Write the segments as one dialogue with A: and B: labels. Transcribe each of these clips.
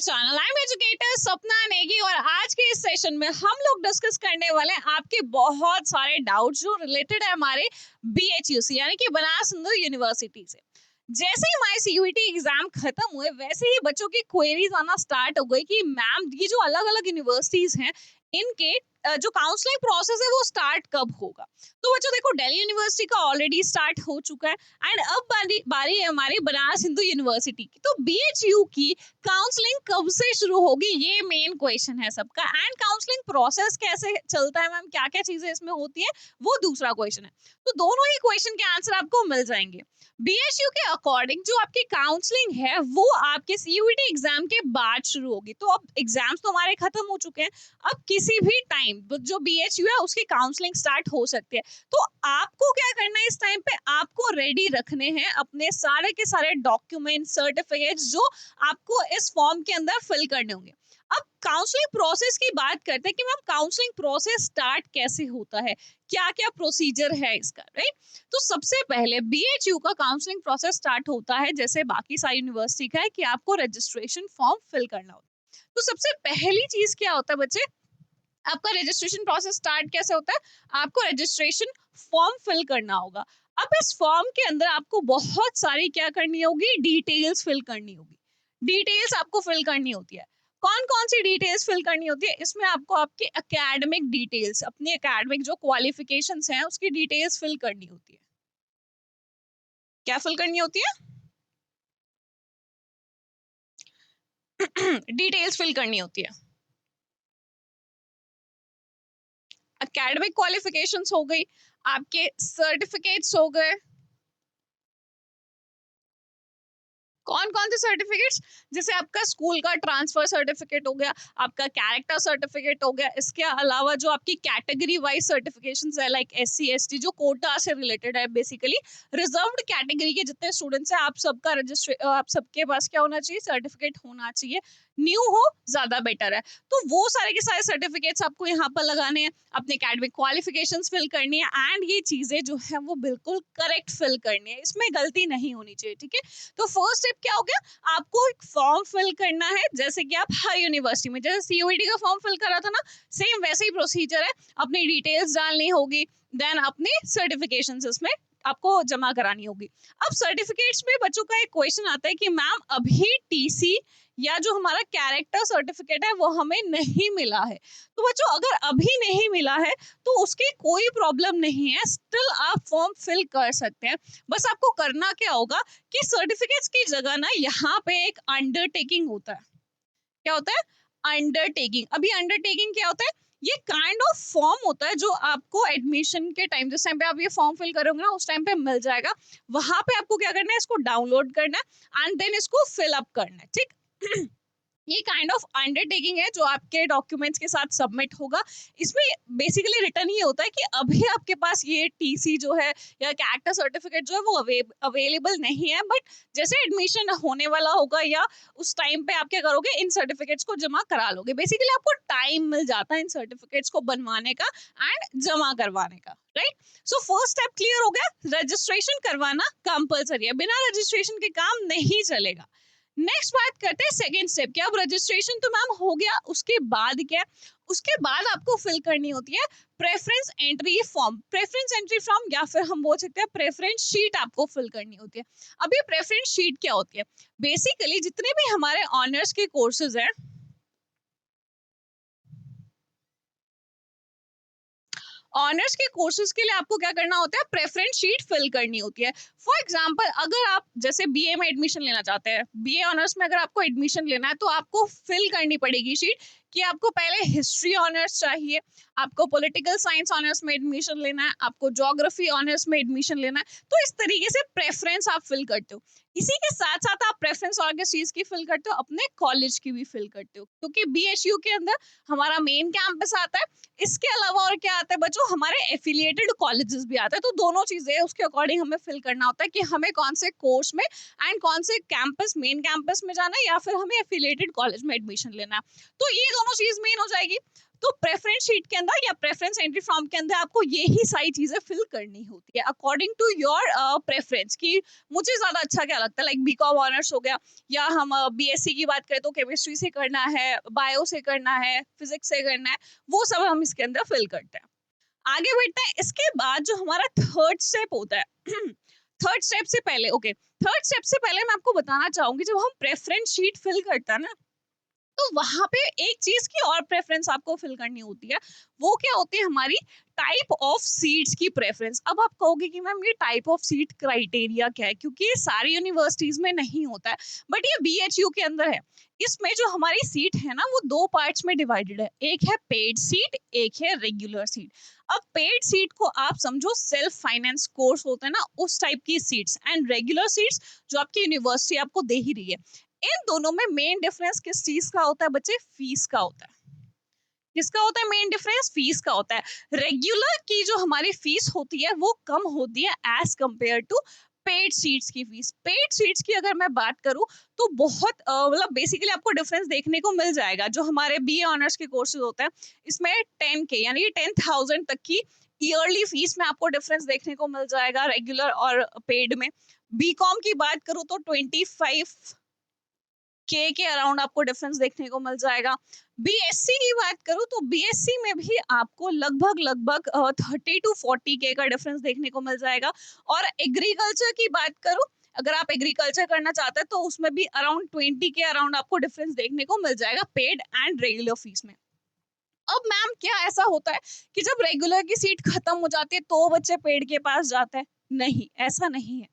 A: Channel. I am educator सपना नेगी और आज के इस सेशन में हम लोग डिस्कस करने वाले हैं आपके बहुत सारे डाउट्स जो रिलेटेड है हमारे BHUC यानी कि बनारस हिंदू यूनिवर्सिटी से। जैसे ही हमारे CUET एग्जाम खत्म हुए वैसे ही बच्चों की क्वेरीज आना स्टार्ट हो गई कि मैम ये जो अलग अलग यूनिवर्सिटीज हैं इनके जो काउंसलिंग प्रोसेस है वो स्टार्ट कब होगा। तो बच्चों देखो दिल्ली यूनिवर्सिटी का ऑलरेडी स्टार्ट हो चुका है एंड अब बारी है हमारी बनारस हिंदू यूनिवर्सिटी की। तो BHU की काउंसलिंग कब से शुरू होगी ये मेन क्वेश्चन है सबका। एंड काउंसलिंग प्रोसेस कैसे चलता है मैम, क्या क्या चीजें इसमें होती है, वो दूसरा क्वेश्चन है। तो दोनों ही क्वेश्चन के आंसर आपको मिल जाएंगे। BHU के अकॉर्डिंग जो आपकी काउंसलिंग है वो आपके CUET एग्जाम के बाद शुरू होगी। तो अब एग्जाम्स तो हमारे खत्म हो चुके हैं, अब किसी भी टाइम जो BHU है उसकी काउंसलिंग स्टार्ट हो सकती है। तो आपको क्या करना है इस टाइम पे, आपको रेडी रखने हैं अपने सारे के सारे डॉक्यूमेंट सर्टिफिकेट्स जो आपको इस फॉर्म के अंदर फिल करने होंगे। अब काउंसलिंग प्रोसेस की बात करते हैं कि मैम काउंसलिंग प्रोसेस स्टार्ट कैसे होता है, क्या क्या प्रोसीजर है इसका, राइट। तो सबसे पहले BHU का काउंसलिंग प्रोसेस स्टार्ट होता है जैसे बाकी सारी यूनिवर्सिटी का है कि आपको रजिस्ट्रेशन फॉर्म फिल करना होता है। तो सबसे पहली चीज क्या होता है बच्चे, आपका रजिस्ट्रेशन प्रोसेस स्टार्ट कैसे होता है, आपको रजिस्ट्रेशन फॉर्म फिल करना होगा। अब इस फॉर्म के अंदर आपको बहुत सारी क्या करनी होगी, डिटेल्स फिल करनी होगी। डिटेल्स आपको फिल करनी होती है। कौन कौन सी डिटेल्स फिल करनी होती है, इसमें आपको आपके एकेडमिक डिटेल्स, अपनी एकेडमिक जो क्वालिफिकेशंस हैं उसकी डिटेल्स फिल करनी होती है। क्या फिल करनी होती है डिटेल्स फिल करनी होती है। एकेडमिक क्वालिफिकेशंस हो गई, आपके सर्टिफिकेट्स हो गए। कौन कौन से सर्टिफिकेट्स, जैसे आपका स्कूल का ट्रांसफर सर्टिफिकेट हो गया, आपका कैरेक्टर सर्टिफिकेट हो गया, इसके अलावा जो आपकी कैटेगरी वाइज सर्टिफिकेशंस है लाइक SC ST जो कोटा से रिलेटेड है, बेसिकली रिजर्व्ड कैटेगरी के जितने स्टूडेंट्स हैं आप सबका आप सबके पास क्या होना चाहिए, सर्टिफिकेट होना चाहिए। न्यू हो ज्यादा बेटर है। तो वो सारे के सारे सर्टिफिकेट्स आपको यहाँ पर लगाने हैं, अपने एकेडमिक क्वालिफिकेशंस फिल करनी है एंड ये चीजें जो है वो बिल्कुल करेक्ट फिल करनी है, इसमें गलती नहीं होनी चाहिए, ठीक है। तो फर्स्ट स्टेप क्या हो गया, आपको एक फॉर्म फिल करना है जैसे कि आप हर यूनिवर्सिटी में जैसे CUET का फॉर्म फिल करा था ना, सेम वैसे ही प्रोसीजर है। अपनी डिटेल्स डालनी होगी, देन अपने सर्टिफिकेशंस इसमें आपको जमा करानी होगी। अब सर्टिफिकेट्स में बच्चों का एक क्वेश्चन आता है कि मैम अभी TC या जो हमारा कैरेक्टर सर्टिफिकेट है वो हमें नहीं मिला है। तो बच्चों अगर अभी नहीं मिला है तो उसकी कोई प्रॉब्लम नहीं है, स्टिल आप फॉर्म फिल कर सकते हैं। बस आपको करना क्या होगा कि सर्टिफिकेट्स की जगह ना यहाँ पे एक अंडरटेकिंग होता है। क्या होता है, अंडरटेकिंग। अभी अंडरटेकिंग क्या होता है, ये काइंड ऑफ फॉर्म होता है जो आपको एडमिशन के टाइम, जिस टाइम पे आप ये फॉर्म फिल करोगे ना उस टाइम पे मिल जाएगा। वहां पे आपको क्या करना है, इसको डाउनलोड करना है एंड देन इसको फिल अप करना है, ठीक। ये काइंड ऑफ अंडरटेकिंग है जो आपके डॉक्यूमेंट्स के साथ सबमिट होगा। इसमें बेसिकली रिटर्न ये होता है कि अभी आपके पास ये TC जो है या कैरेक्टर सर्टिफिकेट जो है वो अवेलेबल नहीं है, बट जैसे एडमिशन होने वाला होगा या उस टाइम पे आप क्या करोगे, इन सर्टिफिकेट्स को जमा करा लोगे। बेसिकली आपको टाइम मिल जाता है इन सर्टिफिकेट्स को बनवाने का एंड जमा करवाने का, right. So first step clear हो गया, रजिस्ट्रेशन करवाना कंपलसरी है, बिना रजिस्ट्रेशन के काम नहीं चलेगा। नेक्स्ट बात करते हैं सेकेंड स्टेप की। अब रजिस्ट्रेशन तो मैम हो गया, उसके बाद क्या, उसके बाद आपको फिल करनी होती है preference entry form. Preference entry form या फिर हम बोल सकते हैं प्रेफरेंस शीट आपको फिल करनी होती है। अब ये प्रेफरेंस शीट क्या होती है, बेसिकली जितने भी हमारे ऑनर्स के कोर्सेज हैं, ऑनर्स के कोर्सेज के लिए आपको क्या करना होता है, प्रेफरेंस शीट फिल करनी होती है। फॉर एग्जाम्पल अगर आप जैसे BA में एडमिशन लेना चाहते हैं, BA ऑनर्स में अगर आपको एडमिशन लेना है तो आपको फिल करनी पड़ेगी शीट कि आपको पहले हिस्ट्री ऑनर्स चाहिए, आपको पॉलिटिकल साइंस ऑनर्स में एडमिशन लेना है, आपको ज्योग्राफी ऑनर्स में एडमिशन लेना है। तो इस तरीके से प्रेफरेंस आप फिल करते हो। इसी के साथ साथ आप प्रेफरेंस और किस चीज की फिल करते हो, अपने कॉलेज की भी फिल करते हो, क्योंकि BHU के अंदर हमारा मेन कैंपस आता है। इसके अलावा और क्या आता है बच्चों, हमारे एफिलिएटेड कॉलेजेस भी आते हैं। तो दोनों चीजें उसके अकॉर्डिंग हमें फिल करना होता है कि हमें कौन से कोर्स में एंड कौन से कैंपस, मेन कैंपस में जाना है या फिर हमें एफिलिएटेड कॉलेज में एडमिशन लेना है। तो ये दोनों चीज मेन हो जाएगी। तो प्रेफरेंस शीट के अंदर या प्रेफरेंस एंट्री फॉर्म के अंदर आपको यही सारी चीजें फिल करनी होती है अकॉर्डिंग टू योर प्रेफरेंस, कि मुझे ज्यादा अच्छा क्या लगता है, लाइक बीकॉम ऑनर्स हो गया, या हम बीएससी की बात करें तो केमिस्ट्री से करना है, बायो से करना है, फिजिक्स से करना है, वो सब हम इसके अंदर फिल करते हैं। आगे बढ़ते हैं। इसके बाद जो हमारा थर्ड स्टेप होता है थर्ड स्टेप से पहले, ओके, थर्ड स्टेप से पहले मैं आपको बताना चाहूंगी, जब हम प्रेफरेंस शीट फिल करते हैं ना, तो वहां पे एक चीज की और प्रेफरेंस आपको फिल करनी होती है। वो क्या होती है, हमारी टाइप ऑफ सीट्स की प्रेफरेंस। अब आप कहोगे कि मैम ये टाइप ऑफ सीट क्राइटेरिया क्या है, क्योंकि ये सारी यूनिवर्सिटीज में नहीं होता है, बट ये बीएचयू के अंदर है। इसमें जो हमारी सीट है ना, वो दो पार्ट्स में डिवाइडेड है, एक है पेड सीट, एक है रेगुलर सीट। अब पेड सीट को आप समझो सेल्फ फाइनेंस कोर्स होता है ना, उस टाइप की सीट्स, एंड रेगुलर सीट्स जो आपकी यूनिवर्सिटी आपको दे ही रही है। इन दोनों में मेन डिफरेंस किस चीज का होता है बच्चे? फीस का होता है। किसका होता है मेन डिफरेंस? फीस का होता है। रेगुलर की जो हमारी फीस होती है वो कम होती है as compared to paid seats की फीस। पेड सीट्स की अगर मैं बात करूं तो बहुत मतलब बेसिकली आपको डिफरेंस देखने को मिल जाएगा। जो हमारे बीए ऑनर्स के कोर्सेज होते हैं, इसमें 10K यानी 10,000 तक की ईयरली फीस में आपको डिफरेंस देखने को मिल जाएगा रेगुलर और पेड में। बीकॉम की बात करूं तो 25K के अराउंड आपको डिफरेंस देखने को मिल जाएगा। बीएससी की बात करूं तो बीएससी में भी आपको लगभग 30 to 40K का डिफरेंस देखने को मिल जाएगा। और एग्रीकल्चर की बात करूं, अगर आप एग्रीकल्चर करना चाहते हैं तो उसमें भी अराउंड 20 के अराउंड आपको डिफरेंस देखने को मिल जाएगा पेड एंड रेगुलर फीस में। अब मैम क्या ऐसा होता है कि जब रेगुलर की सीट खत्म हो जाती है तो बच्चे पेड के पास जाते हैं? नहीं, ऐसा नहीं है।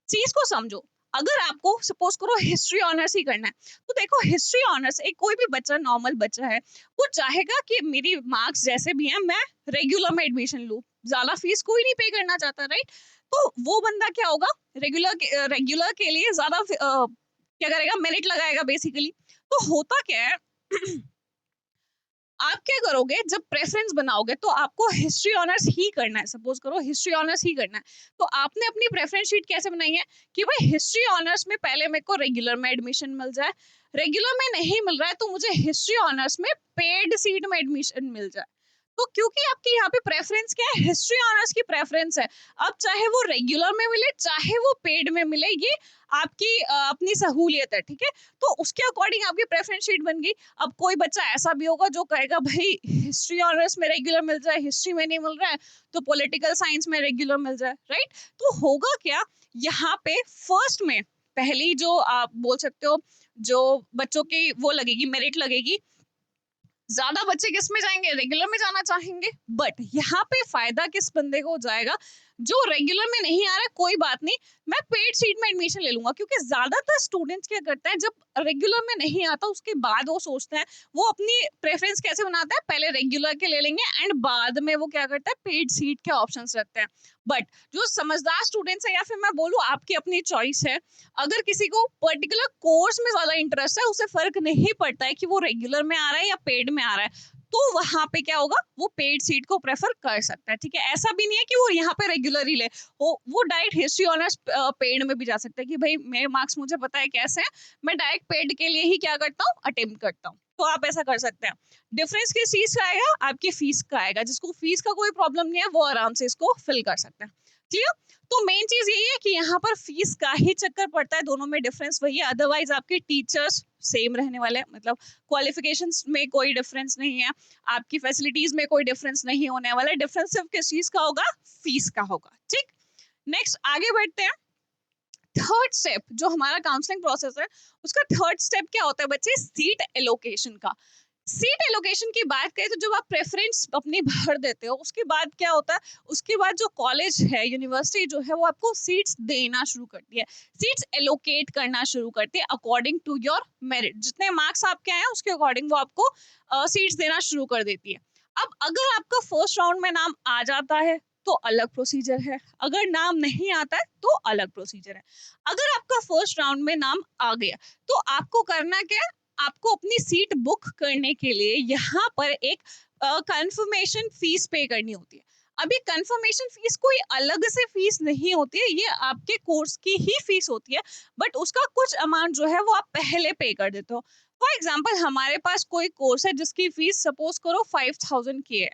A: चीज को समझो। अगर आपको सपोज करो हिस्ट्री ऑनर्स ही करना है, तो देखो हिस्ट्री ऑनर्स एक कोई भी बच्चा, नॉर्मल बच्चा है, वो चाहेगा कि मेरी मार्क्स जैसे भी हैं मैं रेगुलर में एडमिशन लूं। ज्यादा फीस कोई नहीं पे करना चाहता, राइट? तो वो बंदा क्या होगा, रेगुलर के लिए ज्यादा क्या करेगा, मेरिट लगाएगा बेसिकली। तो होता क्या है आप क्या करोगे, जब प्रेफरेंस बनाओगे तो आपको हिस्ट्री ऑनर्स ही करना है। सपोज करो हिस्ट्री ऑनर्स ही करना है, तो आपने अपनी प्रेफरेंस शीट कैसे बनाई है कि भाई हिस्ट्री ऑनर्स में पहले मेरे को रेगुलर में एडमिशन मिल जाए, रेगुलर में नहीं मिल रहा है तो मुझे हिस्ट्री ऑनर्स में पेड सीट में एडमिशन मिल जाए। तो क्योंकि आपकी यहाँ पे प्रेफरेंस क्या है, हिस्ट्री ऑनर्स की प्रेफरेंस है। अब चाहे वो रेगुलर में मिले चाहे वो पेड में मिले, ये आपकी अपनी सहूलियत है, ठीक है? तो उसके अकॉर्डिंग आपकी प्रेफरेंस शीट बन गई। अब कोई बच्चा ऐसा भी होगा जो कहेगा भाई हिस्ट्री ऑनर्स में रेगुलर मिल जाए, हिस्ट्री में नहीं मिल रहा है तो पॉलिटिकल साइंस में रेगुलर मिल जाए, राइट? तो होगा क्या, यहाँ पे फर्स्ट में पहली जो आप बोल सकते हो जो बच्चों की वो लगेगी, मेरिट लगेगी, ज्यादा बच्चे किस में जाएंगे, रेगुलर में जाना चाहेंगे। बट यहाँ पे फायदा किस बंदे को हो जाएगा, जो रेगुलर में नहीं आ रहा है, कोई बात नहीं, मैं पेड सीट में एडमिशन ले लूंगा। क्योंकि ज्यादातर स्टूडेंट्स क्या करते हैं, जब रेगुलर में नहीं आता उसके बाद वो सोचते हैं, वो अपनी प्रेफरेंस कैसे बनाता है, पहले रेगुलर के ले लेंगे एंड बाद में वो क्या करता है, पेड सीट के ऑप्शंस रखते हैं। बट जो समझदार स्टूडेंट्स है, या फिर मैं बोलूँ आपकी अपनी चॉइस है, अगर किसी को पर्टिकुलर कोर्स में ज्यादा इंटरेस्ट है, उसे फर्क नहीं पड़ता है कि वो रेगुलर में आ रहा है या पेड में आ रहा है, तो वहां पे क्या होगा, वो पेड सीट को प्रेफर कर सकता है, ठीक है? ऐसा भी नहीं है कि वो यहाँ पे रेगुलर ही ले, वो डायरेक्ट हिस्ट्री ऑनर्स पेड में भी जा सकता है कि भाई मेरे मार्क्स मुझे पता है कैसे हैं, मैं डायरेक्ट पेड के लिए ही क्या करता हूँ, अटेम्प्ट करता हूँ। तो आप ऐसा कर सकते हैं। डिफरेंस किस चीज का आएगा, आपकी फीस का आएगा। जिसको फीस का कोई प्रॉब्लम नहीं है वो आराम से इसको फिल कर सकते हैं। क्लियर? तो मेन चीज यही है कि यहाँ पर फीस का ही चक्कर पड़ता है, दोनों में डिफरेंस वही है। अदरवाइज आपके टीचर्स सेम रहने वाले हैं, मतलब क्वालिफिकेशंस में कोई डिफरेंस नहीं है, आपकी फैसिलिटीज में कोई डिफरेंस नहीं होने वाला है। डिफरेंस सिर्फ किस चीज का होगा, फीस का होगा, ठीक? नेक्स्ट आगे बढ़ते हैं। थर्ड स्टेप जो हमारा काउंसलिंग प्रोसेस है, उसका थर्ड स्टेप क्या होता है बच्चे, सीट एलोकेशन का। सीट एलोकेशन की बात करें तो जब आप प्रेफरेंस अपनी भर देते हो, उसके बाद क्या होता है, उसके बाद जो कॉलेज है, यूनिवर्सिटी जो है, वो आपको सीट्स देना शुरू करती है, सीट्स एलोकेट करना शुरू करती है अकॉर्डिंग टू योर मेरिट। जितने मार्क्स आपके आए हैं उसके अकॉर्डिंग वो आपको सीट्स देना शुरू कर देती है। अब अगर आपका फर्स्ट राउंड में नाम आ जाता है तो अलग प्रोसीजर है, अगर नाम नहीं आता है तो अलग प्रोसीजर है। अगर आपका फर्स्ट राउंड में नाम आ गया तो आपको करना क्या है, आपको अपनी सीट बुक करने के लिए यहाँ पर एक कंफर्मेशन फीस पे करनी होती है। अभी कंफर्मेशन फीस कोई अलग से फीस नहीं होती है, ये आपके कोर्स की ही फीस होती है, बट उसका कुछ अमाउंट जो है वो आप पहले पे कर देते हो। फॉर एग्जाम्पल हमारे पास कोई कोर्स है जिसकी फीस सपोज करो 5000 की है,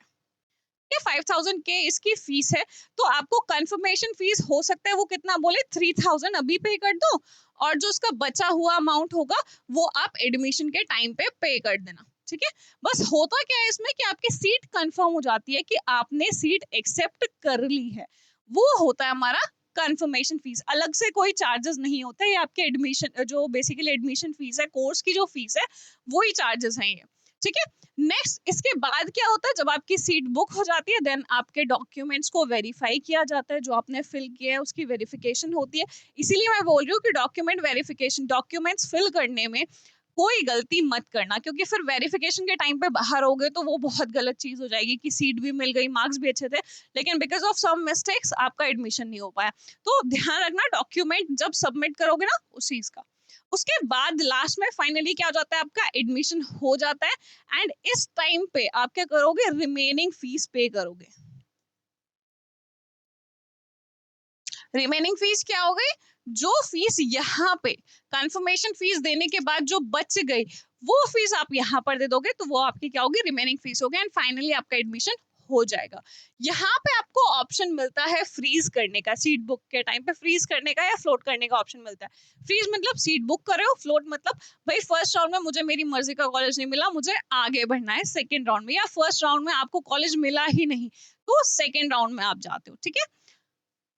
A: 5000 के इसकी फीस है, तो आपको कंफर्मेशन फीस हो सकता है वो कितना बोले 3000 अभी पे कर दो, और जो उसका बचा हुआ अमाउंट होगा वो आप एडमिशन के टाइम पे कर देना। ठीक है, बस होता क्या है इसमें कि आपकी सीट कंफर्म हो जाती है कि आपने सीट एक्सेप्ट कर ली है, वो होता है हमारा कंफर्मेशन फीस। अलग से कोई चार्जेस नहीं होते, ये आपके एडमिशन जो बेसिकली एडमिशन फीस है, कोर्स की जो फीस है वही चार्जेस हैं ये। ठीक है, नेक्स्ट इसके बाद क्या होता है, जब आपकी सीट बुक हो जाती है देन आपके डॉक्यूमेंट्स को वेरीफाई किया जाता है, जो आपने फिल किया है उसकी वेरिफिकेशन होती है। इसीलिए मैं बोल रही हूँ कि डॉक्यूमेंट वेरिफिकेशन, डॉक्यूमेंट्स फिल करने में कोई गलती मत करना, क्योंकि फिर वेरिफिकेशन के टाइम पे बाहर हो गए तो वो बहुत गलत चीज हो जाएगी कि सीट भी मिल गई, मार्क्स भी अच्छे थे, लेकिन बिकॉज ऑफ सम मिस्टेक्स आपका एडमिशन नहीं हो पाया। तो ध्यान रखना डॉक्यूमेंट जब सबमिट करोगे ना उस चीज का। उसके बाद लास्ट में फाइनली क्या हो जाता है, आपका एडमिशन हो जाता है, एंड इस टाइम पे आप क्या करोगे, रिमेनिंग फीस पे करोगे। रिमेनिंग फीस क्या हो गई, जो फीस यहाँ पे कंफर्मेशन फीस देने के बाद जो बच गई वो फीस आप यहाँ पर दे दोगे, तो वो आपकी क्या होगी, रिमेनिंग फीस होगी, एंड फाइनली आपका एडमिशन हो जाएगा। यहाँ पे आपको ऑप्शन मिलता है फ्रीज करने का, सीट बुक के टाइम पे फ्रीज करने का या फ्लोट करने का ऑप्शन मिलता है। फ्रीज मतलब सीट बुक कर रहे हो, फ्लोट मतलब भाई फर्स्ट राउंड में मुझे मेरी मर्जी का कॉलेज नहीं मिला, मुझे आगे बढ़ना है सेकेंड राउंड में, या फर्स्ट राउंड में आपको कॉलेज मिला ही नहीं तो सेकेंड राउंड में आप जाते हो। ठीक है,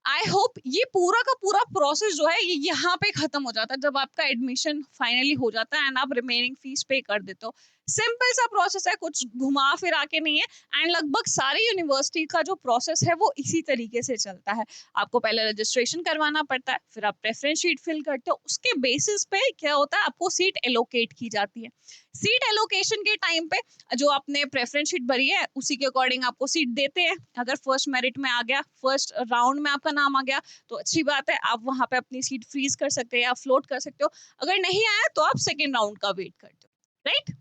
A: आई होप ये पूरा का पूरा प्रोसेस जो है ये यहाँ पे खत्म हो जाता है जब आपका एडमिशन फाइनली हो जाता है एंड आप रिमेनिंग फीस पे कर देते हो। सिंपल सा प्रोसेस है, कुछ घुमा फिरा के नहीं है, एंड लगभग सारी यूनिवर्सिटी का जो प्रोसेस है वो इसी तरीके से चलता है। आपको पहले रजिस्ट्रेशन करवाना पड़ता है, फिर आप प्रेफरेंस शीट फिल करते हो, उसके बेसिस पे क्या होता है, आपको सीट एलोकेट की जाती है। सीट एलोकेशन के टाइम पे जो आपने प्रेफरेंस शीट भरी है उसी के अकॉर्डिंग आपको सीट देते हैं। अगर फर्स्ट मेरिट में आ गया, फर्स्ट राउंड में आपका नाम आ गया तो अच्छी बात है, आप वहां पे अपनी सीट फ्रीज कर सकते हैं या फ्लोट कर सकते हो। अगर नहीं आया तो आप सेकेंड राउंड का वेट करते हो, right.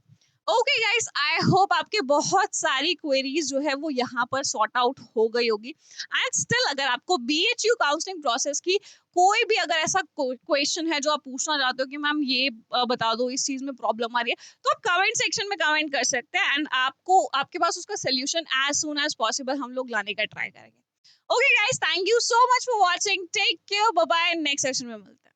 A: Okay guys, I hope आपके बहुत सारी क्वेरीज जो है वो यहाँ पर सॉर्ट आउट हो गई होगी। एंड स्टिल अगर आपको बीएचयू काउंसलिंग प्रोसेस की कोई भी अगर ऐसा क्वेश्चन है जो आप पूछना चाहते हो कि मैम ये बता दो, इस चीज में प्रॉब्लम आ रही है, तो आप कमेंट सेक्शन में कमेंट कर सकते हैं, एंड आपको आपके पास उसका solution as soon as possible हम लोग लाने का ट्राई करेंगे। Okay guys, thank you so much for watching, take care, bye bye, next session में मिलते हैं।